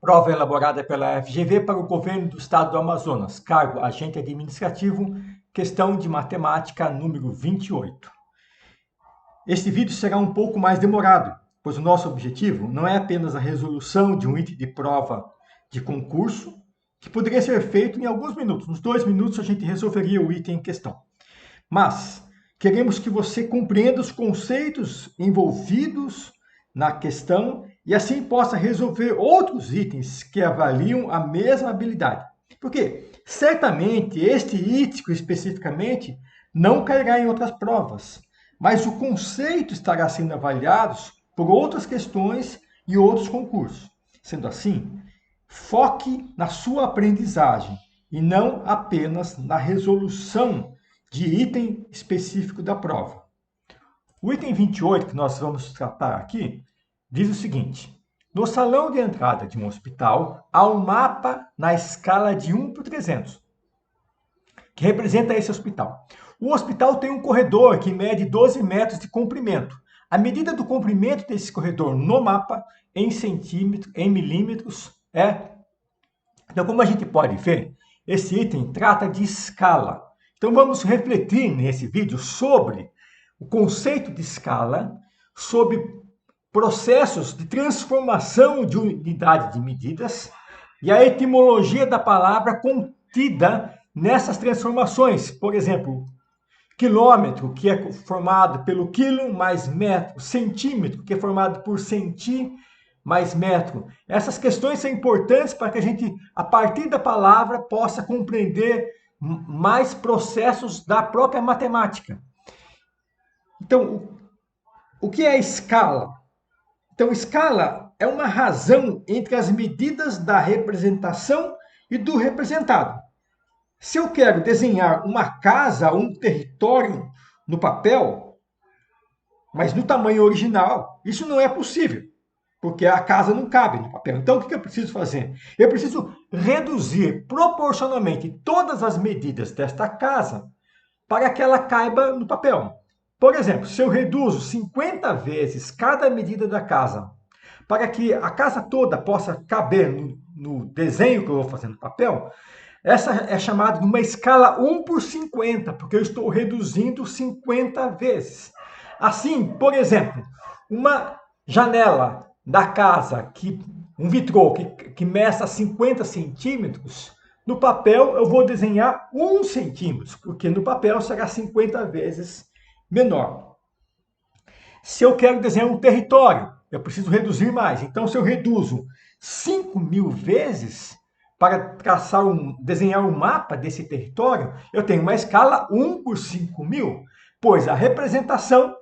Prova elaborada pela FGV para o Governo do Estado do Amazonas. Cargo agente administrativo, questão de matemática número 28. Este vídeo será um pouco mais demorado, pois o nosso objetivo não é apenas a resolução de um item de prova de concurso, que poderia ser feito em alguns minutos. Nos 2 minutos a gente resolveria o item em questão. Mas queremos que você compreenda os conceitos envolvidos na questão e assim possa resolver outros itens que avaliam a mesma habilidade. Porque certamente este item especificamente não cairá em outras provas, mas o conceito estará sendo avaliado por outras questões e outros concursos. Sendo assim, foque na sua aprendizagem e não apenas na resolução de item específico da prova. O item 28 que nós vamos tratar aqui diz o seguinte: no salão de entrada de um hospital há um mapa na escala de 1 por 300, que representa esse hospital. O hospital tem um corredor que mede 12 metros de comprimento. A medida do comprimento desse corredor no mapa, em centímetros, em milímetros, é... Então, como a gente pode ver, esse item trata de escala. Então, vamos refletir nesse vídeo sobre o conceito de escala, sobre processos de transformação de unidade de medidas e a etimologia da palavra contida nessas transformações. Por exemplo, quilômetro, que é formado pelo quilo mais metro, centímetro, que é formado por centi mais metro. Essas questões são importantes para que a gente, a partir da palavra, possa compreender mais processos da própria matemática. Então, o que é escala? Então, escala é uma razão entre as medidas da representação e do representado. Se eu quero desenhar uma casa, um território no papel, mas no tamanho original, isso não é possível, porque a casa não cabe no papel. Então, o que eu preciso fazer? Eu preciso reduzir proporcionalmente todas as medidas desta casa para que ela caiba no papel. Por exemplo, se eu reduzo 50 vezes cada medida da casa para que a casa toda possa caber no desenho que eu vou fazer no papel, essa é chamada de uma escala 1 por 50, porque eu estou reduzindo 50 vezes. Assim, por exemplo, uma janela da casa, um vitrô que meça 50 centímetros, no papel eu vou desenhar 1 centímetro, porque no papel será 50 vezes menor. Se eu quero desenhar um território, eu preciso reduzir mais. Então, se eu reduzo 5.000 vezes para desenhar um mapa desse território, eu tenho uma escala 1 por 5.000, pois a representação,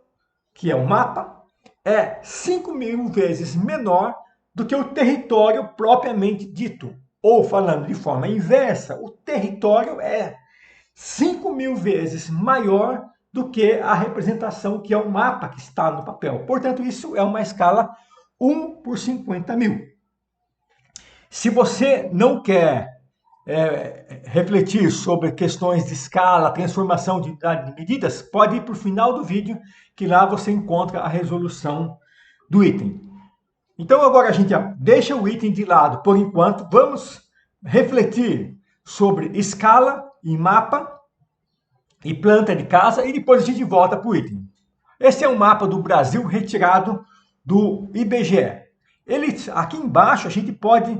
que é o mapa, é 5.000 vezes menor do que o território propriamente dito. Ou, falando de forma inversa, o território é 5.000 vezes maior do que a representação, que é o mapa que está no papel. Portanto, isso é uma escala 1 por 50.000. Se você não quer refletir sobre questões de escala, transformação de medidas, pode ir para o final do vídeo, que lá você encontra a resolução do item. Então, agora a gente deixa o item de lado por enquanto, vamos refletir sobre escala e mapa e planta de casa, e depois a gente volta para o item. Esse é um mapa do Brasil retirado do IBGE. Aqui embaixo a gente pode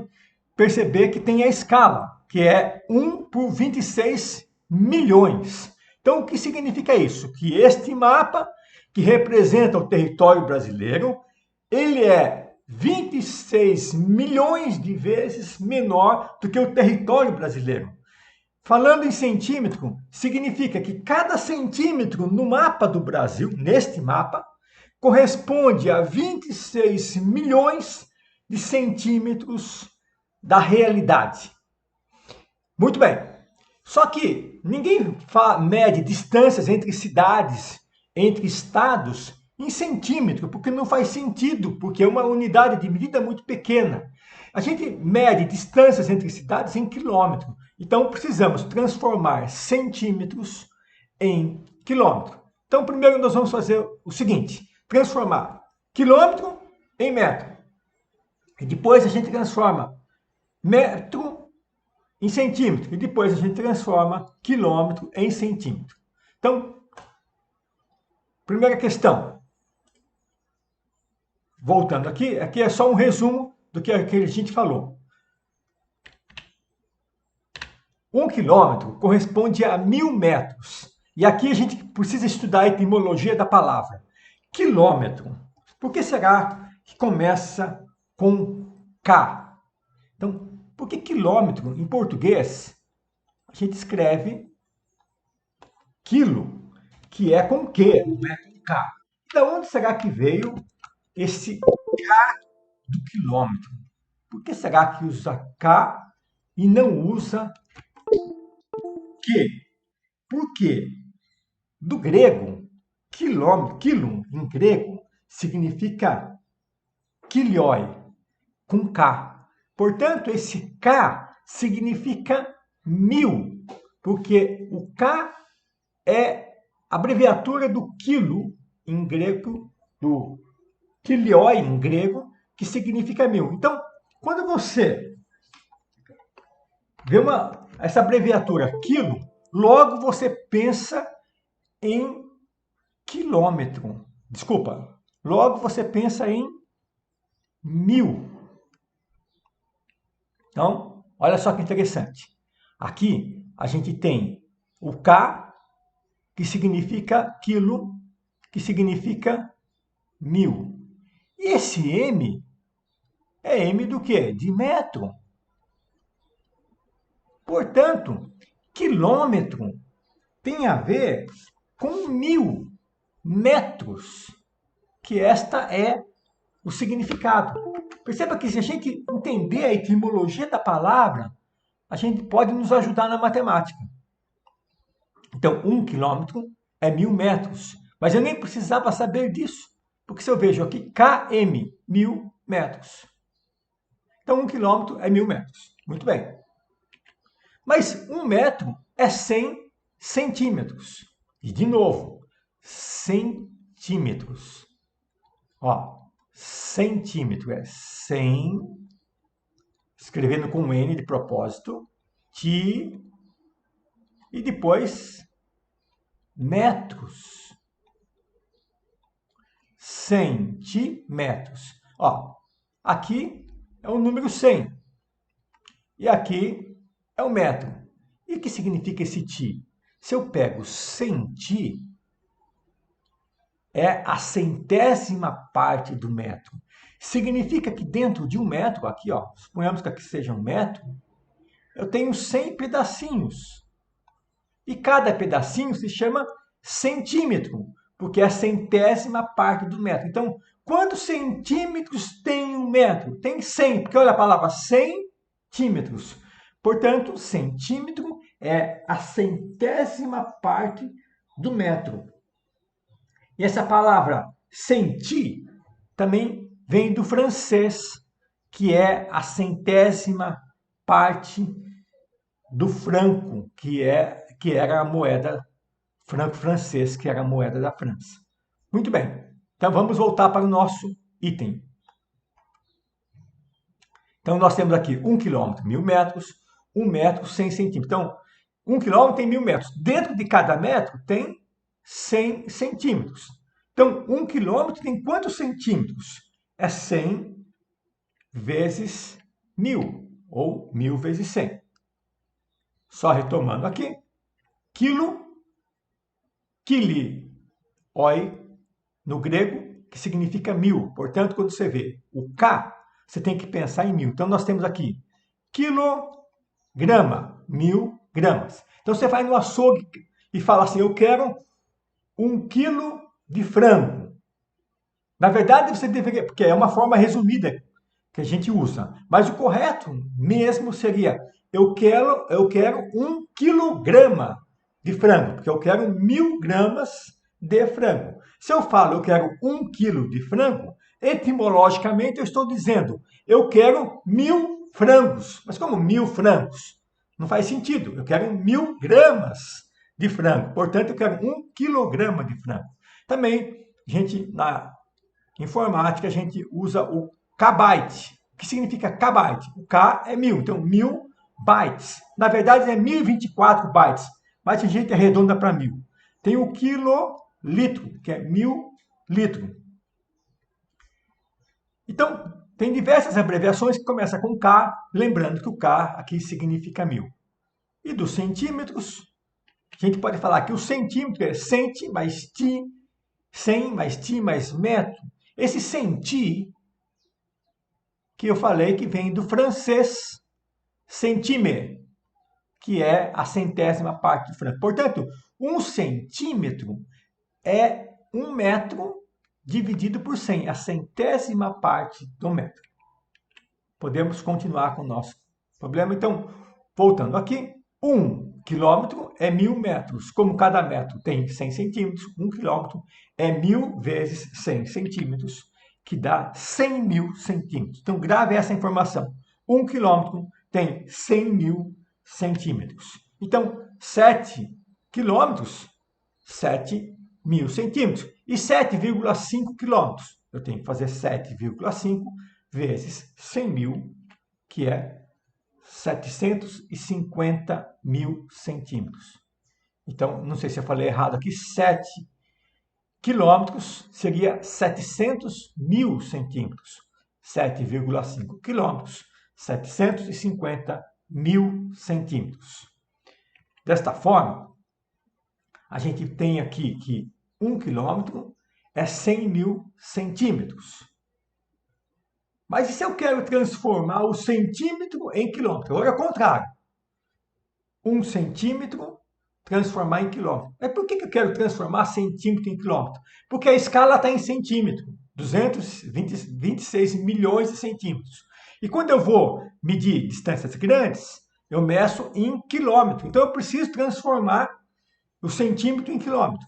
perceber que tem a escala, que é 1 por 26 milhões. Então, o que significa isso? Que este mapa, que representa o território brasileiro, ele é 26 milhões de vezes menor do que o território brasileiro. Falando em centímetro, significa que cada centímetro no mapa do Brasil, neste mapa, corresponde a 26 milhões de centímetros da realidade. Muito bem. Só que ninguém mede distâncias entre cidades, entre estados, em centímetro, porque não faz sentido, porque é uma unidade de medida muito pequena. A gente mede distâncias entre cidades em quilômetro. Então, precisamos transformar centímetros em quilômetro. Então, primeiro nós vamos fazer o seguinte: transformar quilômetro em metro. E depois a gente transforma metro em centímetro. E depois a gente transforma quilômetro em centímetro. Então, primeira questão. Voltando aqui é só um resumo do que a gente falou. 1 quilômetro corresponde a 1000 metros. E aqui a gente precisa estudar a etimologia da palavra. Quilômetro. Por que será que começa com K? Então, por que quilômetro, em português, a gente escreve quilo, que é com Q, não é com K? Da onde será que veio esse K do quilômetro? Por que será que usa K e não usa Q? Porque do grego, quilômetro, quilum, em grego, significa kilioi, com K. Portanto, esse K significa 1000, porque o K é a abreviatura do quilo em grego, do kilioi em grego, que significa 1000. Então, quando você vê essa abreviatura quilo, logo você pensa em quilômetro. Desculpa. Logo você pensa em 1000. Então, olha só que interessante. Aqui a gente tem o K, que significa quilo, que significa 1000. E esse M é M do quê? De metro. Portanto, quilômetro tem a ver com 1000 metros, que esta é o significado. Perceba que se a gente entender a etimologia da palavra, a gente pode nos ajudar na matemática. Então, 1 quilômetro é 1000 metros. Mas eu nem precisava saber disso, porque se eu vejo aqui km, 1000 metros. Então, 1 quilômetro é 1000 metros. Muito bem. Mas 1 metro é 100 centímetros. E, de novo, centímetros. Ó, centímetro é 100, escrevendo com N de propósito, ti, e depois metros. Centímetros. Ó, aqui é o número 100. E aqui é o metro. E o que significa esse ti? Se eu pego centi, é a centésima parte do metro. Significa que dentro de um metro, aqui, ó, suponhamos que aqui seja um metro, eu tenho 100 pedacinhos. E cada pedacinho se chama centímetro, porque é a centésima parte do metro. Então, quantos centímetros tem um metro? Tem 100, porque olha a palavra centímetros. Portanto, centímetro é a centésima parte do metro. E essa palavra centi também vem do francês, que é a centésima parte do franco, que era a moeda franco francês, que era a moeda da França. Muito bem. Então vamos voltar para o nosso item. Então nós temos aqui 1 quilômetro, 1000 metros, 1 metro, 100 centímetros. Então, 1 quilômetro tem 1000 metros. Dentro de cada metro tem 100 centímetros. Então, 1 quilômetro tem quantos centímetros? É 100 vezes 1000, ou 1000 vezes 100. Só retomando aqui. Quilo, kilioi, no grego, que significa 1000. Portanto, quando você vê o K, você tem que pensar em 1000. Então, nós temos aqui quilograma, 1000 gramas. Então, você vai no açougue e fala assim, eu quero 1 quilo de frango. Na verdade, você deveria, porque é uma forma resumida que a gente usa. Mas o correto mesmo seria, eu quero 1 quilograma de frango, porque eu quero 1000 gramas de frango. Se eu falo eu quero 1 quilo de frango, etimologicamente eu estou dizendo, eu quero 1000 frangos. Mas como 1000 frangos? Não faz sentido. Eu quero 1000 gramas de frango. Portanto, eu quero 1 quilograma de frango. Também, na informática, a gente usa o kbyte. que significa kbyte. O K é 1000, então 1000 bytes. Na verdade é 1024 bytes, mas a gente arredonda para 1000. Tem o quilolitro, que é 1000 litros. Então, tem diversas abreviações que começam com K, lembrando que o K aqui significa 1000. E dos centímetros, a gente pode falar que o centímetro é centi mais ti, 100 mais ti mais metro. Esse centi, que eu falei que vem do francês centime, que é a centésima parte do francês. Portanto, 1 centímetro é 1 metro dividido por 100, a centésima parte do metro. Podemos continuar com o nosso problema. Então, voltando aqui, 1 quilômetro é 1000 metros. Como cada metro tem 100 centímetros, 1 quilômetro é 1000 vezes 100 centímetros, que dá 100.000 centímetros. Então, grave essa informação. 1 quilômetro tem 100.000 centímetros. Então, 7 quilômetros, 7.000 centímetros. E 7,5 quilômetros. Eu tenho que fazer 7,5 vezes 100.000, que é 750.000 centímetros. Então, não sei se eu falei errado aqui, 7 quilômetros seria 700.000 centímetros. 7,5 quilômetros, 750.000 centímetros. Desta forma, a gente tem aqui que 1 quilômetro é 100.000 centímetros. Mas e se eu quero transformar o centímetro em quilômetro? Agora é o contrário. 1 centímetro transformar em quilômetro. Mas por que eu quero transformar centímetro em quilômetro? Porque a escala está em centímetro. 226 milhões de centímetros. E quando eu vou medir distâncias grandes, eu meço em quilômetro. Então eu preciso transformar o centímetro em quilômetro.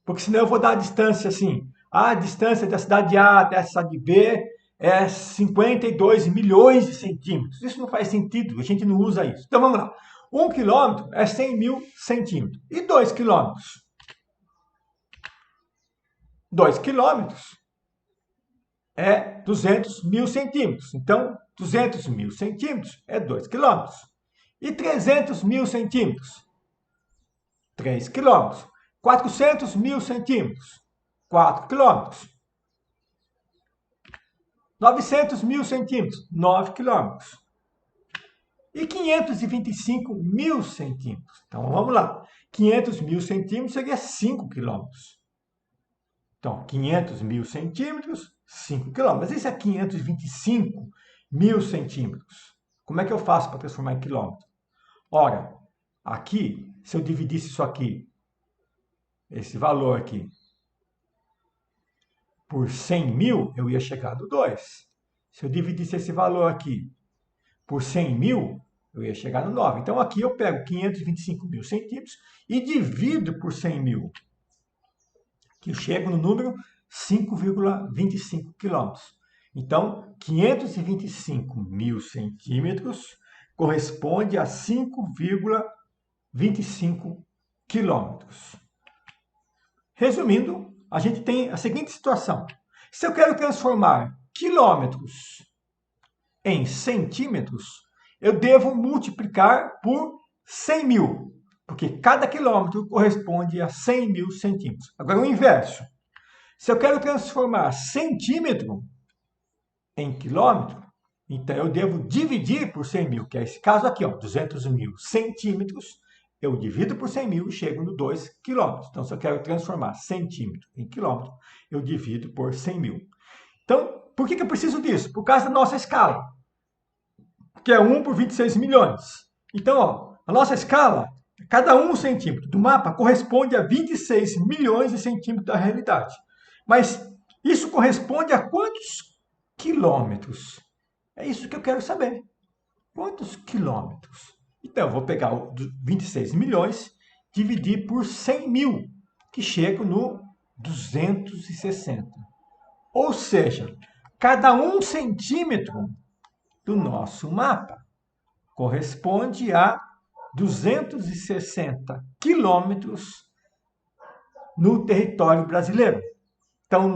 Porque senão eu vou dar a distância assim. A distância da cidade A até a cidade B é 52 milhões de centímetros. Isso não faz sentido, a gente não usa isso. Então vamos lá. 1 quilômetro é 100.000 centímetros. E 2 quilômetros? 2 quilômetros é 200.000 centímetros. Então, 200.000 centímetros é 2 quilômetros. E 300.000 centímetros? 3 quilômetros. 400.000 centímetros? 4 quilômetros. 900.000 centímetros? 9 quilômetros. E 525.000 centímetros? Então, vamos lá. 500.000 centímetros seria 5 quilômetros. Então, 500.000 centímetros, 5 quilômetros. Mas isso é 525.000 centímetros. Como é que eu faço para transformar em quilômetro? Ora, aqui, se eu dividisse isso aqui, esse valor aqui, por 100.000, eu ia chegar no 2. Se eu dividisse esse valor aqui por 100.000, eu ia chegar no 9. Então, aqui eu pego 525.000 centímetros e divido por 100.000, que eu chego no número 5,25 quilômetros. Então, 525.000 centímetros corresponde a 5,25 quilômetros. Resumindo, a gente tem a seguinte situação. Se eu quero transformar quilômetros em centímetros, eu devo multiplicar por 100.000, porque cada quilômetro corresponde a 100.000 centímetros. Agora, o inverso. Se eu quero transformar centímetro em quilômetro, então eu devo dividir por 100.000, que é esse caso aqui, 200.000 centímetros, eu divido por 100.000 e chego no 2 quilômetros. Então, se eu quero transformar centímetro em quilômetro, eu divido por 100.000. Então, por que eu preciso disso? Por causa da nossa escala, que é 1 por 26 milhões. Então, a nossa escala, cada 1 centímetro do mapa corresponde a 26 milhões de centímetros da realidade. Mas isso corresponde a quantos quilômetros? É isso que eu quero saber. Quantos quilômetros? Então, eu vou pegar o 26 milhões, dividir por 100.000, que chega no 260. Ou seja, cada 1 centímetro do nosso mapa corresponde a 260 quilômetros no território brasileiro. Então,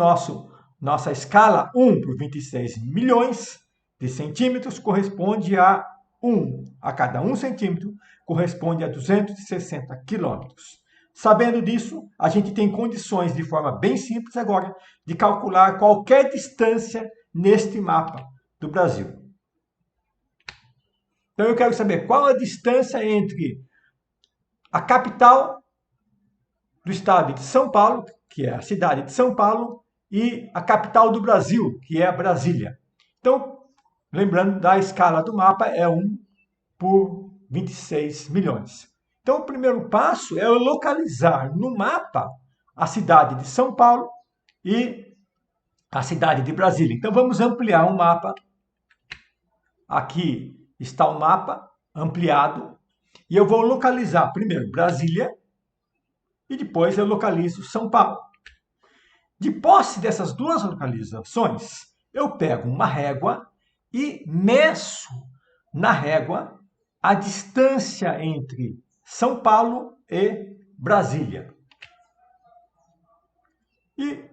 nossa escala, 1 por 26 milhões, de centímetros corresponde a 1. A cada 1 centímetro corresponde a 260 quilômetros. Sabendo disso, a gente tem condições, de forma bem simples agora, de calcular qualquer distância neste mapa do Brasil. Então eu quero saber qual a distância entre a capital do estado de São Paulo, que é a cidade de São Paulo, e a capital do Brasil, que é Brasília. Então, lembrando da escala do mapa, é 1 por 26 milhões. Então, o primeiro passo é eu localizar no mapa a cidade de São Paulo e a cidade de Brasília. Então, vamos ampliar o mapa. Aqui está o mapa ampliado. E eu vou localizar primeiro Brasília e depois eu localizo São Paulo. De posse dessas duas localizações, eu pego uma régua e meço na régua a distância entre São Paulo e Brasília. E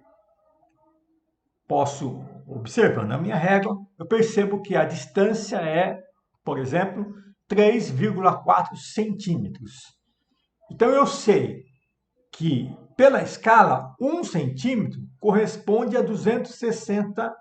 posso, observando a minha régua, eu percebo que a distância é, por exemplo, 3,4 centímetros. Então eu sei que, pela escala, 1 centímetro corresponde a 260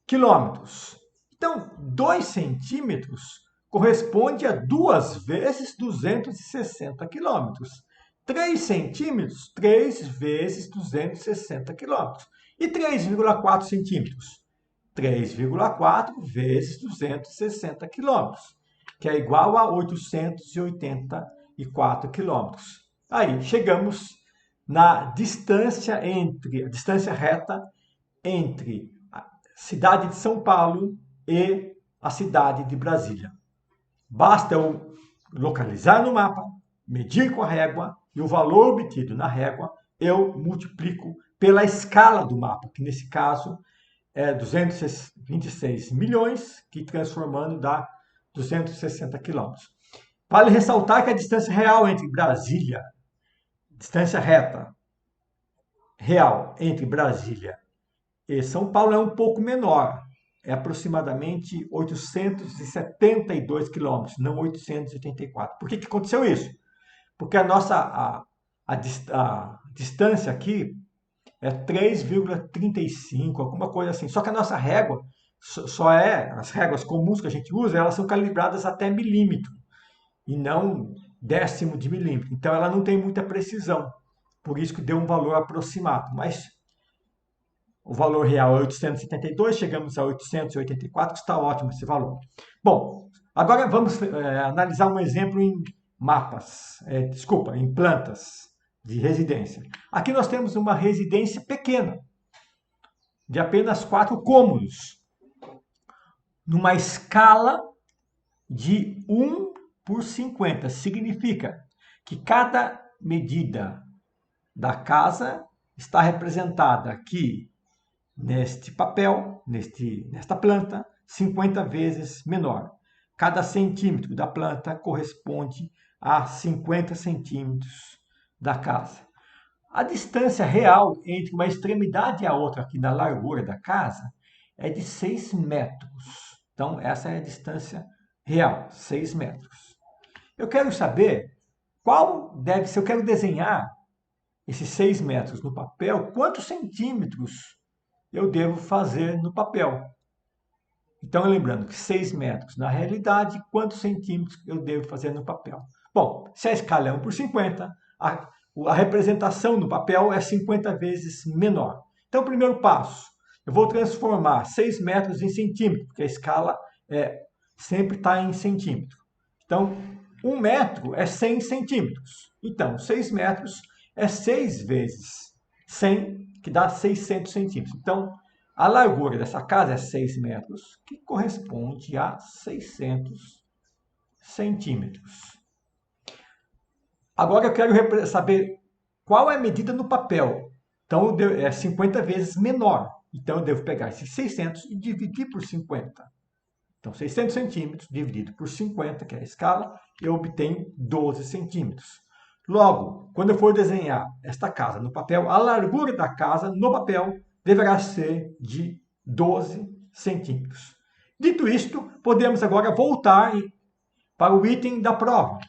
quilômetros. Então, 2 centímetros corresponde a 2 vezes 260 quilômetros. 3 centímetros, 3 vezes 260 quilômetros. E 3,4 centímetros? 3,4 vezes 260 quilômetros, que é igual a 884 quilômetros. Aí, chegamos na distância reta entre a cidade de São Paulo e a cidade de Brasília. Basta eu localizar no mapa, medir com a régua e o valor obtido na régua eu multiplico pela escala do mapa, que nesse caso é 226 milhões, que transformando dá 260 quilômetros. Vale ressaltar que a distância real entre Brasília, distância reta real entre Brasília e São Paulo é um pouco menor. É aproximadamente 872 quilômetros, não 884. Por que aconteceu isso? Porque a distância aqui é 3,35, alguma coisa assim. Só que a nossa régua, as réguas comuns que a gente usa, elas são calibradas até milímetro e não décimo de milímetro. Então ela não tem muita precisão. Por isso que deu um valor aproximado. Mas o valor real é 872, chegamos a 884, está ótimo esse valor. Bom, agora vamos analisar um exemplo em mapas, em plantas de residência. Aqui nós temos uma residência pequena, de apenas 4 cômodos, numa escala de 1 por 50. Significa que cada medida da casa está representada aqui neste papel, nesta planta, 50 vezes menor. Cada centímetro da planta corresponde a 50 centímetros da casa. A distância real entre uma extremidade e a outra aqui na largura da casa é de 6 metros. Então, essa é a distância real, 6 metros. Eu quero saber qual deve ser, eu quero desenhar esses 6 metros no papel, quantos centímetros eu devo fazer no papel. Então, lembrando que 6 metros na realidade, quantos centímetros eu devo fazer no papel? Bom, se a escala é 1 por 50, a representação no papel é 50 vezes menor. Então, primeiro passo, eu vou transformar 6 metros em centímetro, porque a escala sempre está em centímetro. Então, 1 metro é 100 centímetros. Então, 6 metros é 6 vezes 100, que dá 600 centímetros. Então, a largura dessa casa é 6 metros, que corresponde a 600 centímetros. Agora eu quero saber qual é a medida no papel. Então, é 50 vezes menor. Então, eu devo pegar esses 600 e dividir por 50. Então, 600 centímetros dividido por 50, que é a escala, eu obtenho 12 centímetros. Logo, quando eu for desenhar esta casa no papel, a largura da casa no papel deverá ser de 12 centímetros. Dito isto, podemos agora voltar para o item da prova.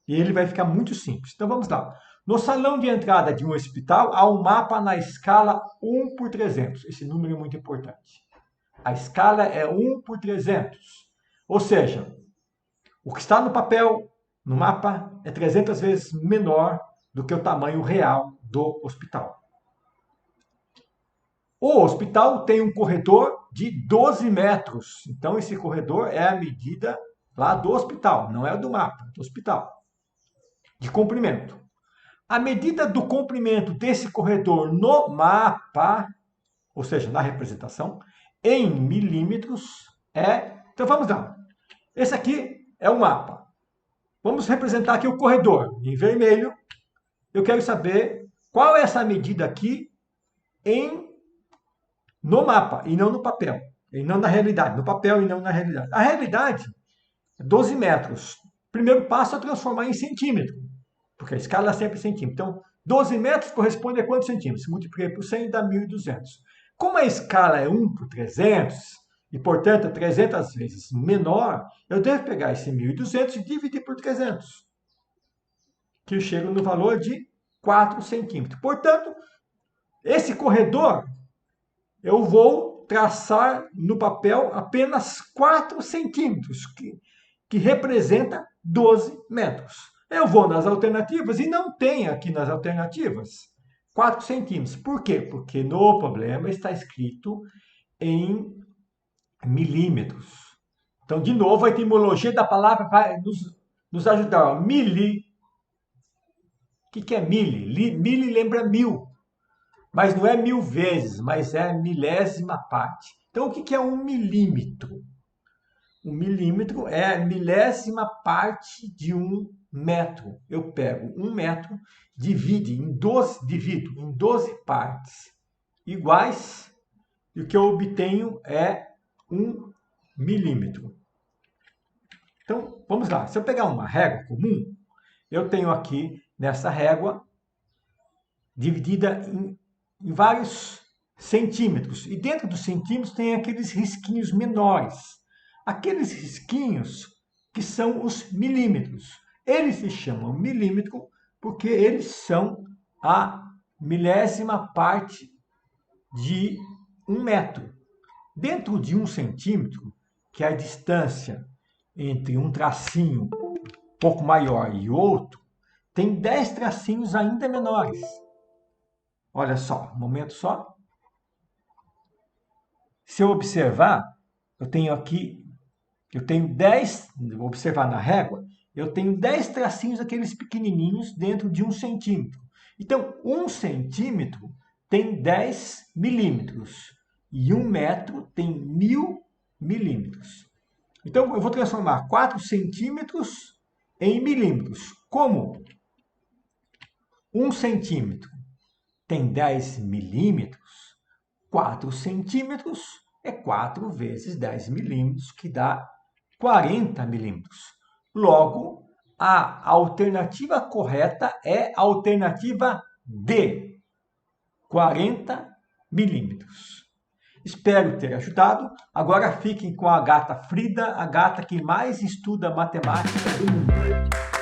E ele vai ficar muito simples. Então vamos lá. No salão de entrada de um hospital, há um mapa na escala 1/300. Esse número é muito importante. A escala é 1/300. Ou seja, o que está no papel, no mapa, é 300 vezes menor do que o tamanho real do hospital. O hospital tem um corredor de 12 metros. Então, esse corredor é a medida lá do hospital, não é do mapa, do hospital, de comprimento. A medida do comprimento desse corredor no mapa, ou seja, na representação, em milímetros, é... Então, vamos lá. Esse aqui é o mapa. Vamos representar aqui o corredor em vermelho. Eu quero saber qual é essa medida aqui no mapa e não no papel. E não na realidade. No papel e não na realidade. A realidade é 12 metros. Primeiro passo é transformar em centímetro, porque a escala é sempre centímetro. Então, 12 metros corresponde a quantos centímetros? Multipliquei por 100 dá 1.200. Como a escala é 1/300, e, portanto, 300 vezes menor, eu devo pegar esse 1.200 e dividir por 300, que eu chego no valor de 4 centímetros. Portanto, esse corredor, eu vou traçar no papel apenas 4 centímetros, que representa 12 metros. Eu vou nas alternativas e não tem aqui nas alternativas 4 centímetros. Por quê? Porque no problema está escrito em milímetros. Então, de novo, a etimologia da palavra vai nos ajudar. Mili. O que é mili? Mili lembra mil. Mas não é 1000 vezes, mas é milésima parte. Então, o que é um milímetro? Um milímetro é a milésima parte de um metro. Eu pego 1 metro, divido em 12 partes iguais, e o que eu obtenho é 1 milímetro. Então, vamos lá. Se eu pegar uma régua comum, eu tenho aqui nessa régua dividida em vários centímetros. E dentro dos centímetros tem aqueles risquinhos menores. Aqueles risquinhos que são os milímetros. Eles se chamam milímetro porque eles são a milésima parte de 1 metro. Dentro de 1 centímetro, que é a distância entre um tracinho um pouco maior e outro, tem 10 tracinhos ainda menores. Olha só, um momento só. Se eu observar, eu tenho 10, vou observar na régua, eu tenho 10 tracinhos aqueles pequenininhos dentro de 1 centímetro. Então, 1 centímetro tem 10 milímetros e 1 metro tem 1000 milímetros. Então, eu vou transformar 4 centímetros em milímetros. Como 1 centímetro tem 10 milímetros, 4 centímetros é 4 vezes 10 milímetros, que dá 40 milímetros. Logo, a alternativa correta é a alternativa D, 40 milímetros. Espero ter ajudado. Agora fiquem com a gata Frida, a gata que mais estuda matemática do mundo.